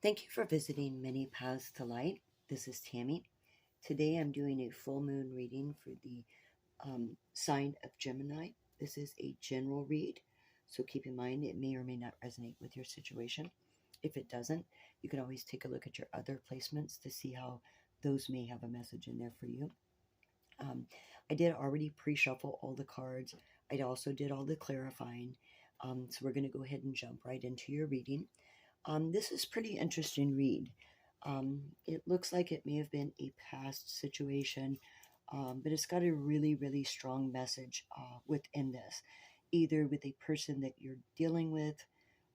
Thank you for visiting Many Paths to Light. This is Tammy. Today I'm doing a full moon reading for the sign of Gemini. This is a general read, so keep in mind it may or may not resonate with your situation. If it doesn't, you can always take a look at your other placements to see how those may have a message in there for you. Um, I did already pre shuffle all the cards, I also did all the clarifying. So we're going to go ahead and jump right into your reading. This is pretty interesting read. It looks like it may have been a past situation, but it's got a really, really strong message within this, either with a person that you're dealing with,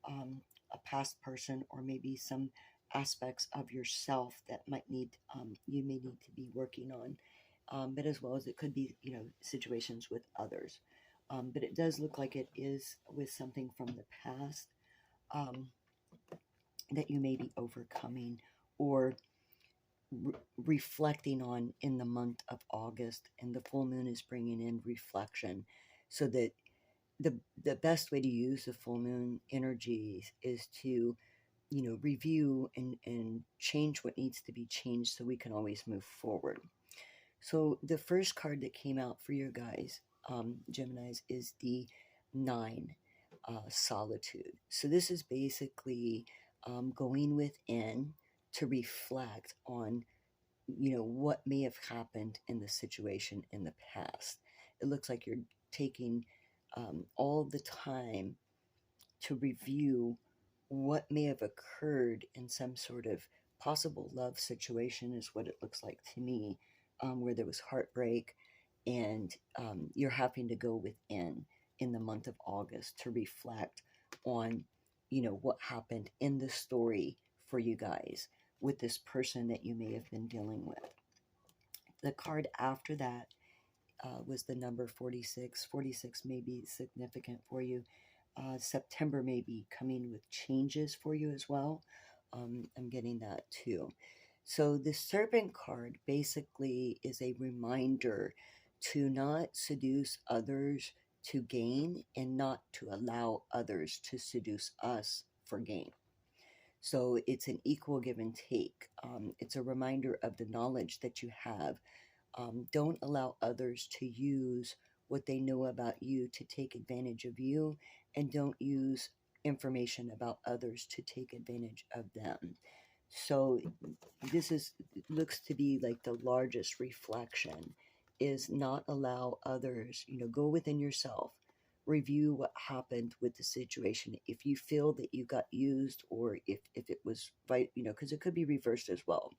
a past person, or maybe some aspects of yourself that you may need to be working on, but as well as it could be situations with others. But it does look like it is with something from the past. Um, that you may be overcoming or reflecting on in the month of August, and the full moon is bringing in reflection, so that the best way to use the full moon energies is to review and change what needs to be changed so we can always move forward. So the first card that came out for your guys, Geminis, is the 9, solitude. So this is basically going within to reflect on what may have happened in the situation in the past. It looks like you're taking all the time to review what may have occurred in some sort of possible love situation, is what it looks like to me, where there was heartbreak, and you're having to go within in the month of August to reflect on what happened in the story for you guys with this person that you may have been dealing with. The card after that was the number 46. 46 may be significant for you. September may be coming with changes for you as well. I'm getting that too. So the serpent card basically is a reminder to not seduce others to gain, and not to allow others to seduce us for gain. So it's an equal give and take. It's a reminder of the knowledge that you have. Don't allow others to use what they know about you to take advantage of you, and don't use information about others to take advantage of them. So this looks to be like the largest reflection, is not allow others, go within yourself, review what happened with the situation. If you feel that you got used, or if it was right, because it could be reversed as well.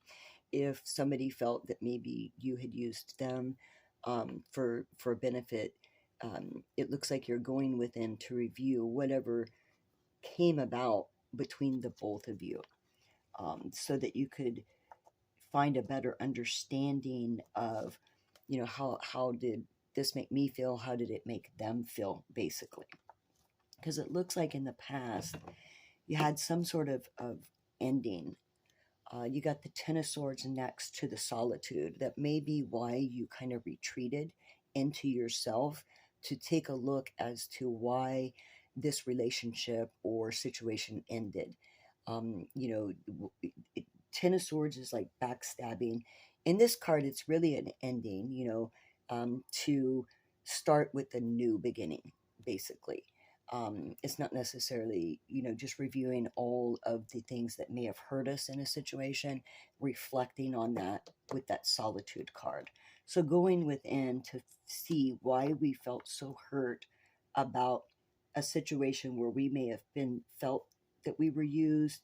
If somebody felt that maybe you had used them for benefit, it looks like you're going within to review whatever came about between the both of you, so that you could find a better understanding of, how did this make me feel? How did it make them feel, basically? Because it looks like in the past you had some sort of ending. You got the Ten of Swords next to the Solitude. That may be why you kind of retreated into yourself to take a look as to why this relationship or situation ended. Um, you know, Ten of Swords is like backstabbing. In this card, it's really an ending, to start with a new beginning, basically. It's not necessarily, just reviewing all of the things that may have hurt us in a situation, reflecting on that with that solitude card. So going within to see why we felt so hurt about a situation where we may have been felt that we were used,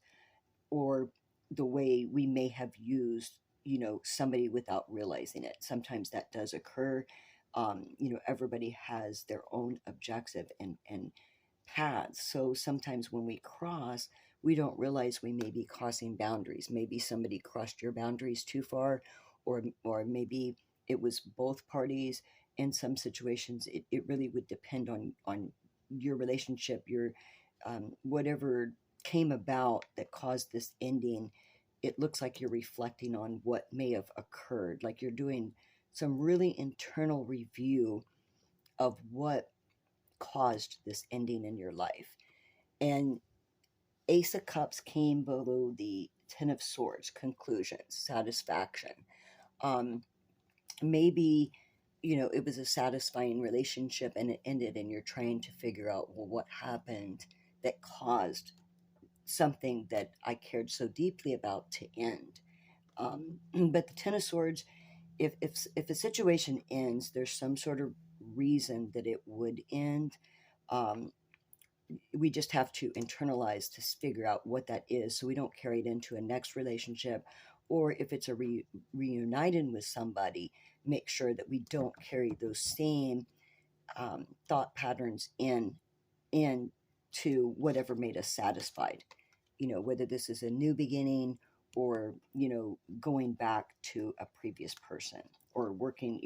or the way we may have used, somebody without realizing it. Sometimes that does occur. Everybody has their own objective and paths. So sometimes when we cross, we don't realize we may be crossing boundaries. Maybe somebody crossed your boundaries too far, or maybe it was both parties. In some situations, it really would depend on your relationship, your whatever came about that caused this ending. It looks like you're reflecting on what may have occurred, like you're doing some really internal review of what caused this ending in your life. And Ace of Cups came below the Ten of Swords, conclusions, satisfaction. Um, Maybe, it was a satisfying relationship and it ended, and you're trying to figure out, well, what happened that caused something that I cared so deeply about to end. But the Ten of Swords, if a situation ends, there's some sort of reason that it would end. Um, we just have to internalize to figure out what that is, so we don't carry it into a next relationship, or if it's a reuniting with somebody, make sure that we don't carry those same thought patterns in to whatever made us satisfied. Whether this is a new beginning, or going back to a previous person, or working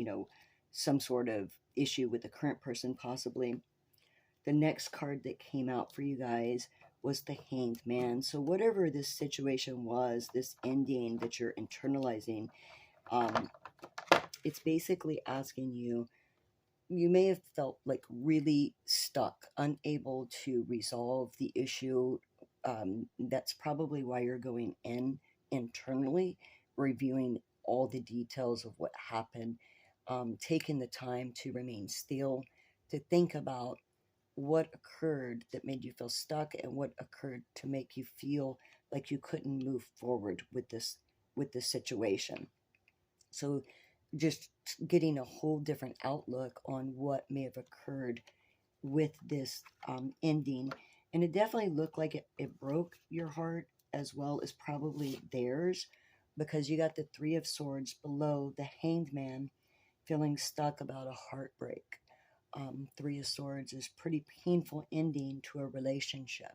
some sort of issue with the current person possibly. The next card that came out for you guys was the Hanged Man. So whatever this situation was, this ending that you're internalizing, um, it's basically asking you, you may have felt like really stuck, unable to resolve the issue. That's probably why you're going in internally, reviewing all the details of what happened, taking the time to remain still, to think about what occurred that made you feel stuck, and what occurred to make you feel like you couldn't move forward with this situation. So just getting a whole different outlook on what may have occurred with this ending. And it definitely looked like it broke your heart as well as probably theirs, because you got the Three of Swords below the Hanged Man, feeling stuck about a heartbreak. Three of Swords is pretty painful ending to a relationship,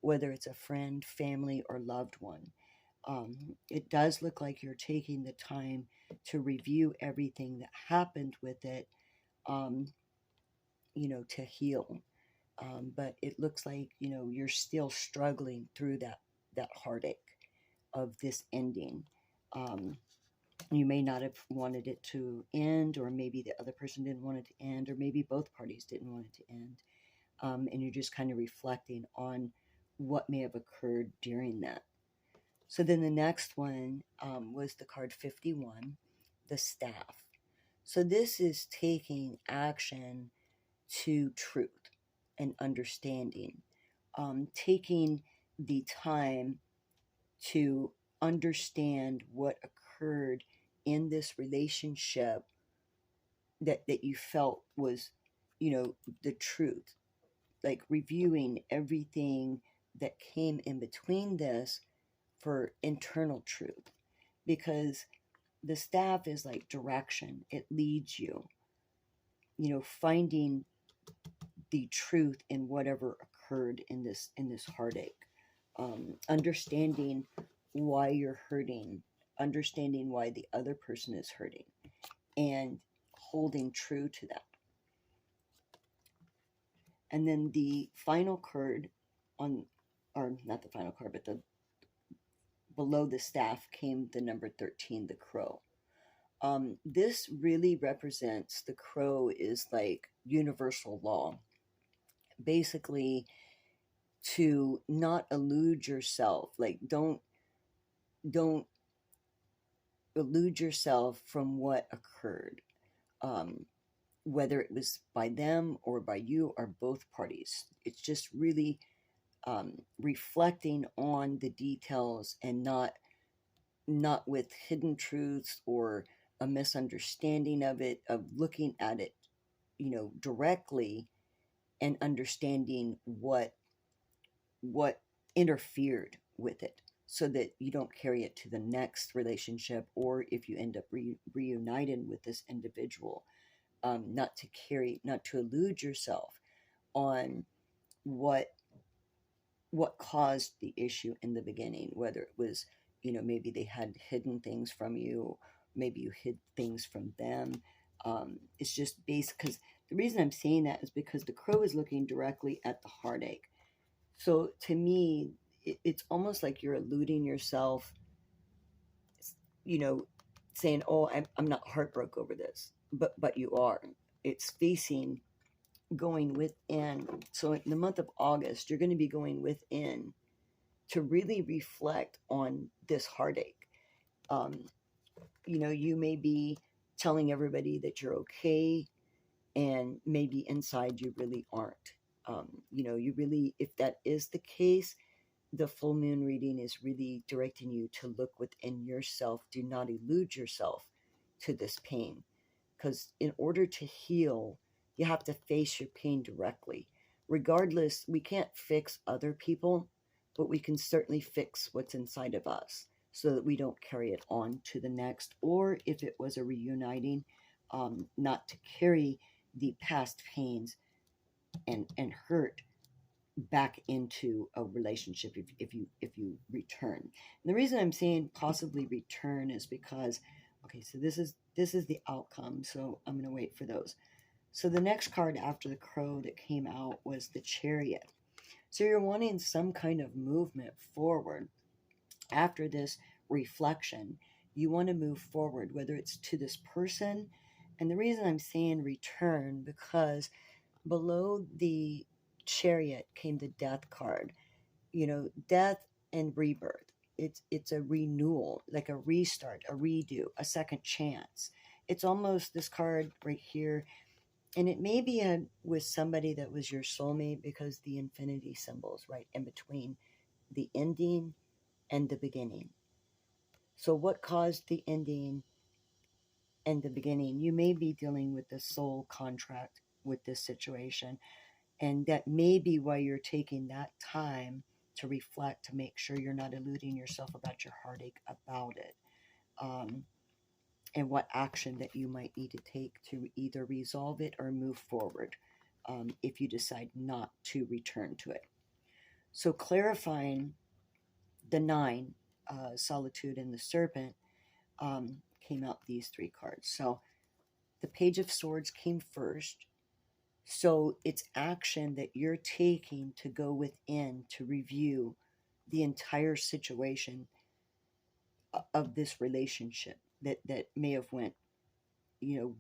whether it's a friend, family, or loved one. It does look like you're taking the time to review everything that happened with it, um, to heal. But it looks like, you're still struggling through that heartache of this ending. Um, you may not have wanted it to end, or maybe the other person didn't want it to end, or maybe both parties didn't want it to end. And you're just kind of reflecting on what may have occurred during that. So then the next one was the card 51, the Staff. So this is taking action to truth and understanding, taking the time to understand what occurred in this relationship that you felt was, the truth, like reviewing everything that came in between this for internal truth, because the Staff is like direction. It leads you, finding the truth in whatever occurred in this heartache, understanding why you're hurting, understanding why the other person is hurting, and holding true to that. And then the final card on, or not the final card, but the below the Staff came the number 13, the Crow. This really represents, the Crow is like universal law. Basically, to not elude yourself, like don't elude yourself from what occurred, um, whether it was by them or by you or both parties. It's just really reflecting on the details, and not with hidden truths or a misunderstanding of it, of looking at it, directly, and understanding what interfered with it, so that you don't carry it to the next relationship, or if you end up reunited with this individual, not to elude yourself on what caused the issue in the beginning, whether it was, maybe they had hidden things from you, maybe you hid things from them. It's just based, because the reason I'm saying that is because the Crow is looking directly at the heartache. So to me, it's almost like you're eluding yourself, you know, saying, "Oh, I'm not heartbroken over this," but you are. It's facing, going within. So in the month of August, you're going to be going within to really reflect on this heartache. Um, you may be telling everybody that you're okay, and maybe inside you really aren't. You really, if that is the case, the full moon reading is really directing you to look within yourself. Do not elude yourself to this pain, because in order to heal, you have to face your pain directly. Regardless, we can't fix other people, but we can certainly fix what's inside of us so that we don't carry it on to the next. Or if it was a reuniting, not to carry the past pains and hurt back into a relationship if you return. And the reason I'm saying possibly return is because, okay, so this is the outcome, so I'm going to wait for those. So the next card after the crow that came out was the Chariot. So you're wanting some kind of movement forward after this reflection. You want to move forward, whether it's to this person. And the reason I'm saying return, because below the Chariot came the Death card. Death and rebirth. It's a renewal, like a restart, a redo, a second chance. It's almost this card right here, and it may be with somebody that was your soulmate, because the infinity symbols right in between the ending and the beginning. So what caused the ending and the beginning? You may be dealing with the soul contract with this situation. And that may be why you're taking that time to reflect, to make sure you're not eluding yourself about your heartache about it. And what action that you might need to take to either resolve it or move forward, if you decide not to return to it. So clarifying the nine, solitude and the serpent, came out these three cards. So the Page of Swords came first. So it's action that you're taking to go within to review the entire situation of this relationship that may have went, you know,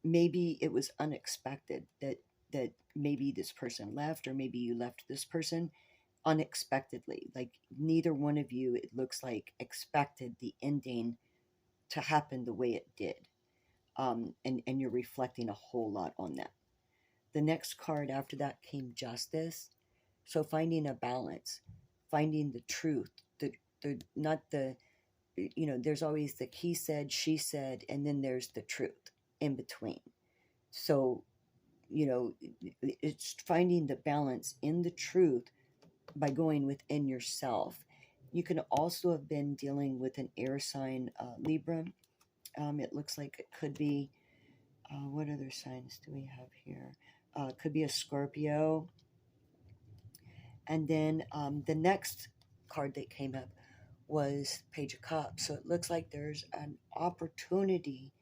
maybe it was unexpected that maybe this person left, or maybe you left this person unexpectedly. Like neither one of you, it looks like, expected the ending to happen the way it did. And you're reflecting a whole lot on that. The next card after that came Justice. So finding a balance, finding the truth, the not the, there's always the he said, she said, and then there's the truth in between. So, it's finding the balance in the truth by going within yourself. You can also have been dealing with an air sign, Libra. It looks like it could be, what other signs do we have here? Could be a Scorpio. And then the next card that came up was Page of Cups. So it looks like there's an opportunity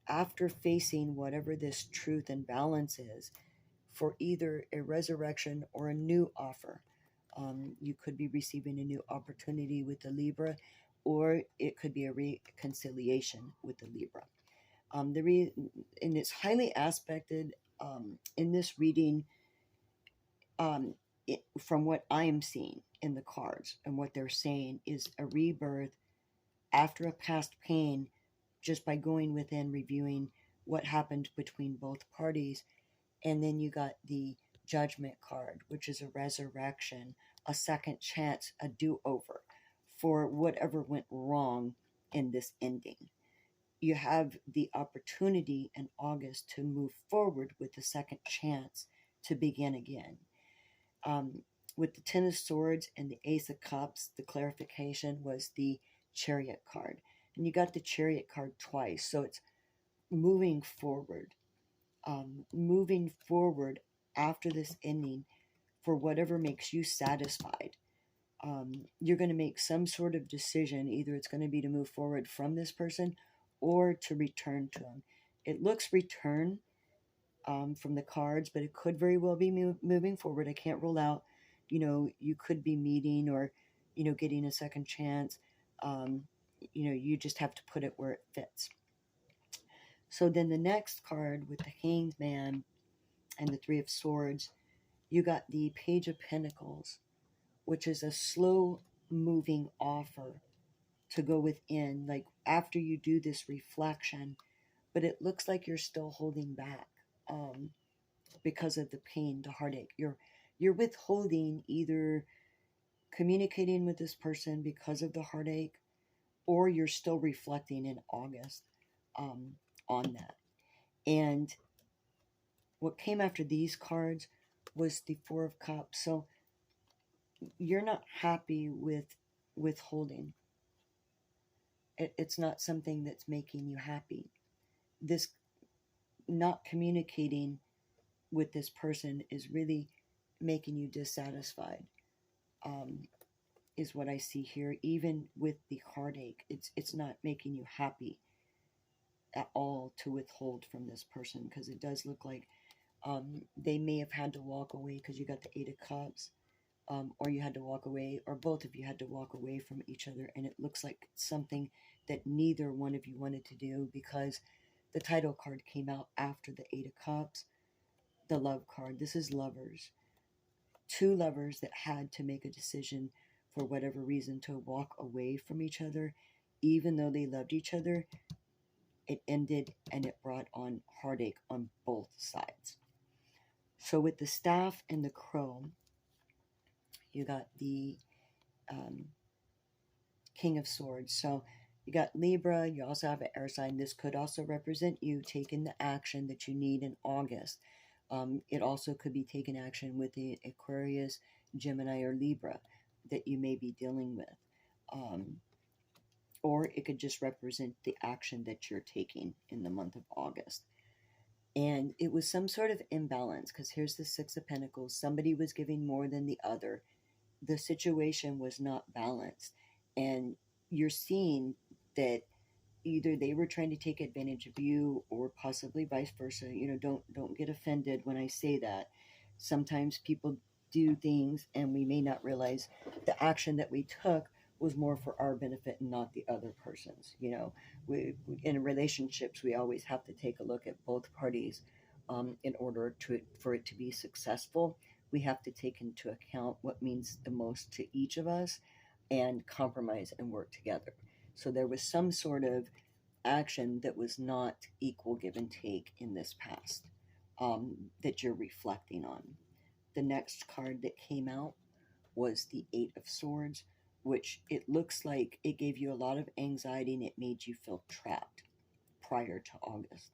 after facing whatever this truth and balance is for either a resurrection or a new offer. You could be receiving a new opportunity with the Libra, or it could be a reconciliation with the Libra. And it's highly aspected in this reading. From what I am seeing in the cards and what they're saying, is a rebirth after a past pain, just by going within, reviewing what happened between both parties. And then you got the Judgment card, which is a resurrection, a second chance, a do-over for whatever went wrong in this ending. You have the opportunity in August to move forward with the second chance to begin again. With the Ten of Swords and the Ace of Cups, the clarification was the Chariot card. And you got the Chariot card twice. So it's moving forward. Moving forward after this ending for whatever makes you satisfied. You're going to make some sort of decision. Either it's going to be to move forward from this person or to return to them. It looks return from the cards, but it could very well be moving forward. I can't rule out, you could be meeting or, getting a second chance. You just have to put it where it fits. So then the next card with the Hanged Man and the Three of Swords, you got the Page of Pentacles which is a slow moving offer to go within, like after you do this reflection, but it looks like you're still holding back, um, because of the pain, the heartache. You're withholding either communicating with this person because of the heartache, or you're still reflecting in August, um, on that. And what came after these cards was the Four of Cups. So you're not happy with withholding. It's not something that's making you happy. This not communicating with this person is really making you dissatisfied. Um, is what I see here. Even with the heartache, it's not making you happy at all to withhold from this person, because it does look like, they may have had to walk away, because you got the Eight of Cups, or you had to walk away, or both of you had to walk away from each other, and it looks like something that neither one of you wanted to do, because the title card came out after the Eight of Cups, the Love card. This is lovers, two lovers that had to make a decision for whatever reason to walk away from each other, even though they loved each other. It ended and it brought on heartache on both sides. So, with the staff and the crow, you got the, um, King of Swords. So, you got Libra, you also have an air sign. This could also represent you taking the action that you need in August. It also could be taking action with the Aquarius, Gemini, or Libra that you may be dealing with. Um, or it could just represent the action that you're taking in the month of August. And it was some sort of imbalance, because here's the Six of Pentacles. Somebody was giving more than the other. The situation was not balanced. And you're seeing that either they were trying to take advantage of you, or possibly vice versa. Don't get offended when I say that. Sometimes people do things and we may not realize the action that we took was more for our benefit and not the other person's. We in relationships, we always have to take a look at both parties, in order to for it to be successful. We have to take into account what means the most to each of us, and compromise and work together. So there was some sort of action that was not equal give and take in this past, that you're reflecting on. The next card that came out was the Eight of Swords, which it looks like it gave you a lot of anxiety and it made you feel trapped prior to August,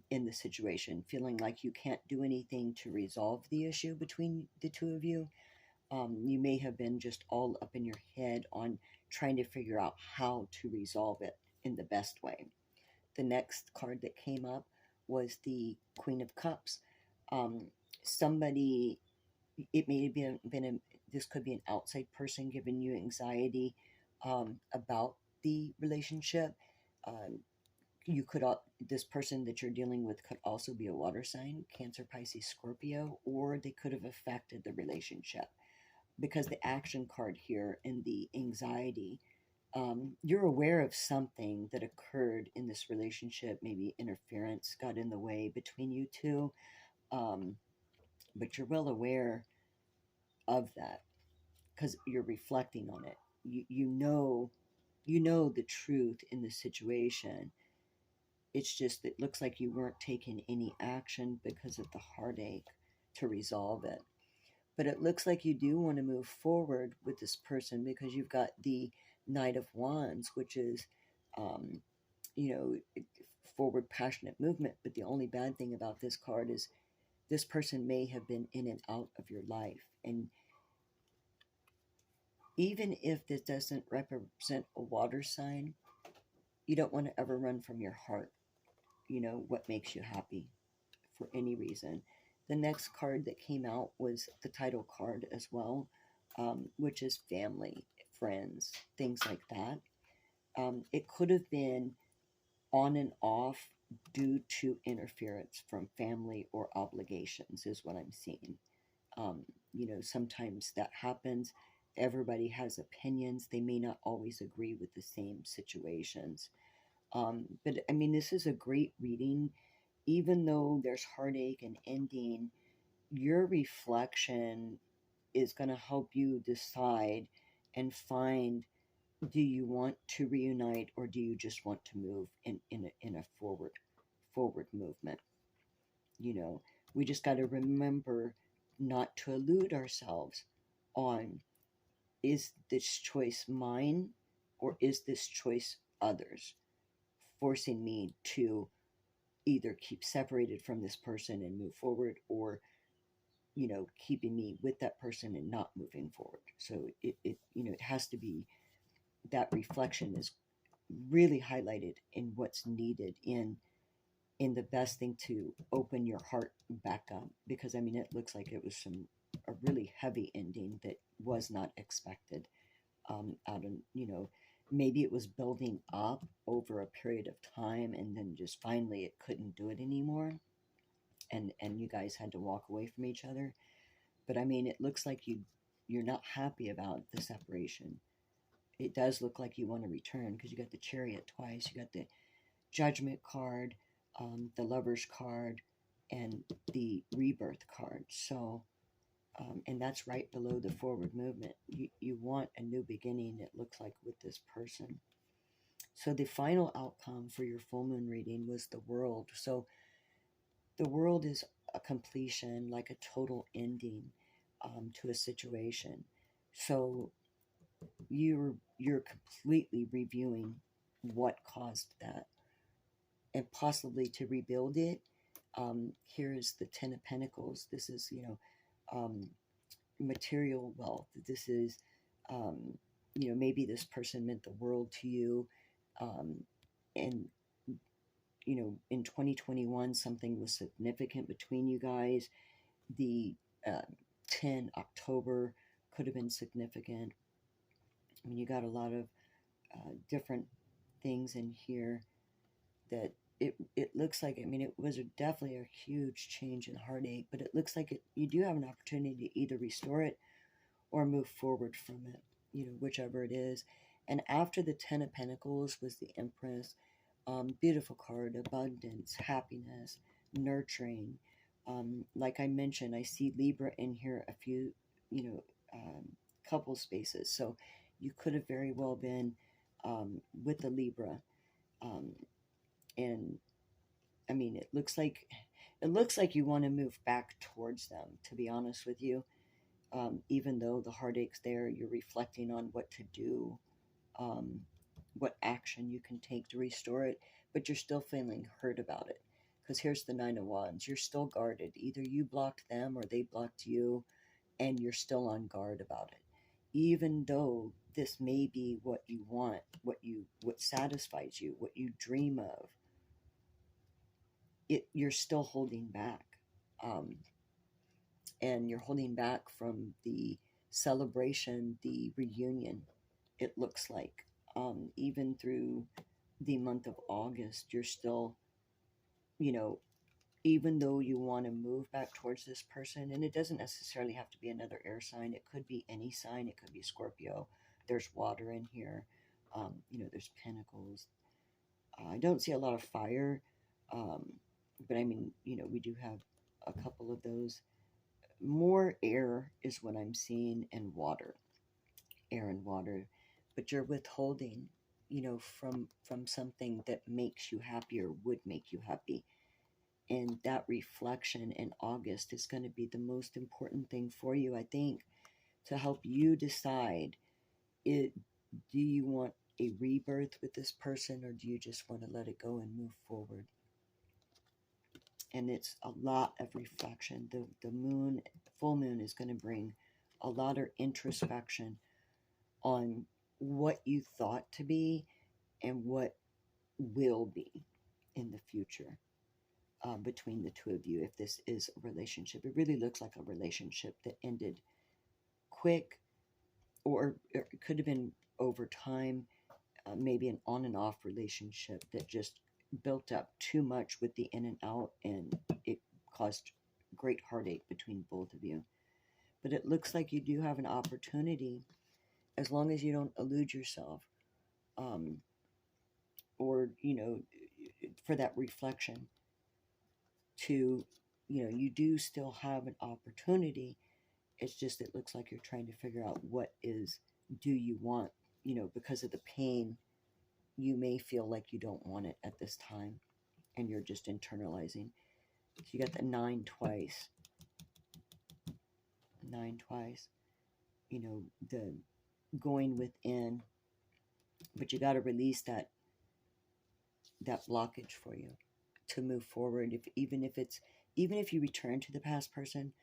in the situation, feeling like you can't do anything to resolve the issue between the two of you. You may have been just all up in your head on trying to figure out how to resolve it in the best way. The next card that came up was the Queen of Cups. Um, somebody, it may have this could be an outside person giving you anxiety, about the relationship. Um, you could this person that you're dealing with could also be a water sign, Cancer, Pisces, Scorpio, or they could have affected the relationship, because the action card here and the anxiety, you're aware of something that occurred in this relationship. Maybe interference got in the way between you two, um, but you're well aware of that because you're reflecting on it. You know the truth in the situation. It's just it looks like you weren't taking any action because of the heartache to resolve it. But it looks like you do want to move forward with this person, because you've got the Knight of Wands, which is, um, you know, forward passionate movement. But the only bad thing about this card is this person may have been in and out of your life. And even if this doesn't represent a water sign, you don't want to ever run from your heart, what makes you happy for any reason. The next card that came out was the title card as well, which is family, friends, things like that. It could have been on and off due to interference from family or obligations, is what I'm seeing. Sometimes that happens. Everybody has opinions. They may not always agree with the same situations. But I mean, this is a great reading. Even though there's heartache and ending, your reflection is going to help you decide and find, do you want to reunite, or do you just want to move in a forward movement? You know, we just got to remember not to elude ourselves on, is this choice mine, or is this choice others, forcing me to either keep separated from this person and move forward, or keeping me with that person and not moving forward. So it has to be, that reflection is really highlighted in what's needed in the best thing to open your heart back up, because I mean, it looks like it was a really heavy ending that was not expected. Out of, maybe it was building up over a period of time, and then just finally it couldn't do it anymore, and you guys had to walk away from each other. But I mean, it looks like you're not happy about the separation. It does look like you want to return, because you got the Chariot twice, you got the Judgment card, the Lover's card, and the Rebirth card. So, and that's right below the forward movement. You want a new beginning, it looks like, with this person. So the final outcome for your full moon reading was the World. So the World is a completion, like a total ending, to a situation. So you're completely reviewing what caused that, and possibly to rebuild it. Here's the Ten of Pentacles. This is, um, material wealth. This is, um, maybe this person meant the world to you. Um, and, in 2021, something was significant between you guys. The uh, 10 October could have been significant. I mean, you got a lot of different things in here that it looks like, I mean, it was definitely a huge change in heartache, but it looks like you do have an opportunity to either restore it or move forward from it, whichever it is. And after the Ten of Pentacles was the Empress. Beautiful card, abundance, happiness, nurturing. Like I mentioned, I see Libra in here a few, you know, couple spaces. So you could have very well been with the Libra. Um, and I mean, it looks like you want to move back towards them, to be honest with you. Even though the heartache's there, you're reflecting on what to do, um, what action you can take to restore it, but you're still feeling hurt about it. Because here's the Nine of Wands. You're still guarded. Either you blocked them or they blocked you, and you're still on guard about it. Even though this may be what you want, what satisfies you, what you dream of, you're still holding back. Um, and you're holding back from the celebration, the reunion, it looks like. Even through the month of August, you're still, you know, even though you want to move back towards this person, and it doesn't necessarily have to be another air sign, it could be any sign, it could be Scorpio. There's water in here, there's pentacles. I don't see a lot of fire, um, but I mean, we do have a couple of those. More air is what I'm seeing, and water, air and water, but you're withholding, from something that makes you happy or would make you happy. And that reflection in August is going to be the most important thing for you, I think, to help you decide, it do you want a rebirth with this person, or do you just want to let it go and move forward? And it's a lot of reflection. The moon, full moon, is going to bring a lot of introspection on what you thought to be and what will be in the future, between the two of you. If this is a relationship, it really looks like a relationship that ended quick, or it could have been over time, maybe an on and off relationship that just built up too much with the in and out, and it caused great heartache between both of you. But it looks like you do have an opportunity, as long as you don't elude yourself, um, or for that reflection, to you do still have an opportunity, It's just, it looks like you're trying to figure out what is, do you want, because of the pain, you may feel like you don't want it at this time, and you're just internalizing. So you got the nine twice, nine twice, the going within, but you got to release that blockage for you to move forward. If even if you return to the past person,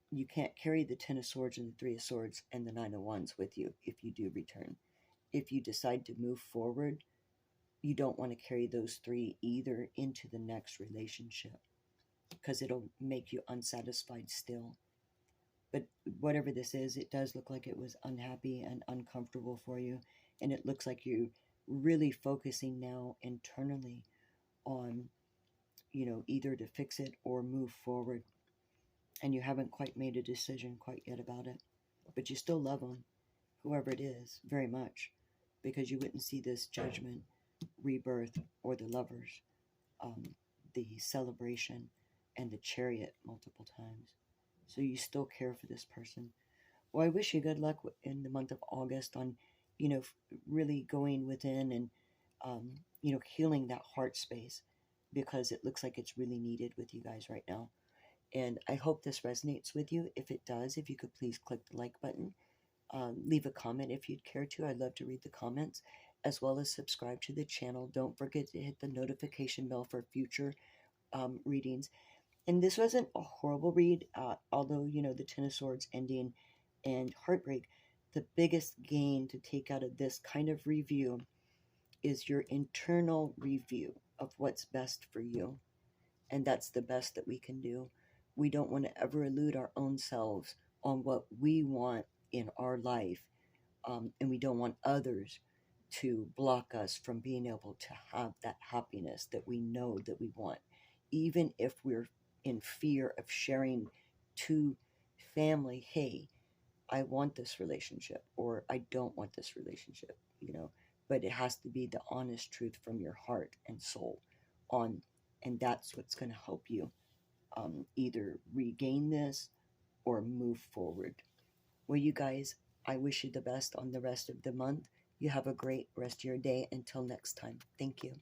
you can't carry the Ten of Swords and the Three of Swords and the Nine of Wands with you if you do return. If you decide to move forward, you don't want to carry those three either into the next relationship, because it'll make you unsatisfied still. But whatever this is, it does look like it was unhappy and uncomfortable for you. And it looks like you're really focusing now internally on, either to fix it or move forward. And you haven't quite made a decision quite yet about it. But you still love them, whoever it is, very much, because you wouldn't see this Judgment, Rebirth, or the Lovers, the Celebration, and the Chariot multiple times. So you still care for this person. Well, I wish you good luck in the month of August on, really going within and, healing that heart space, because it looks like it's really needed with you guys right now. And I hope this resonates with you. If it does, if you could please click the like button, leave a comment if you'd care to. I'd love to read the comments, as well as subscribe to the channel. Don't forget to hit the notification bell for future readings. And this wasn't a horrible read, although, the Ten of Swords ending and heartbreak. The biggest gain to take out of this kind of review is your internal review of what's best for you. And that's the best that we can do. We don't want to ever elude our own selves on what we want in our life. And we don't want others to block us from being able to have that happiness that we know that we want, even if we're in fear of sharing to family, hey, I want this relationship, or I don't want this relationship, but it has to be the honest truth from your heart and soul on, and that's what's going to help you either regain this or move forward. Well, you guys, I wish you the best on the rest of the month. You have a great rest of your day. Until next time. Thank you.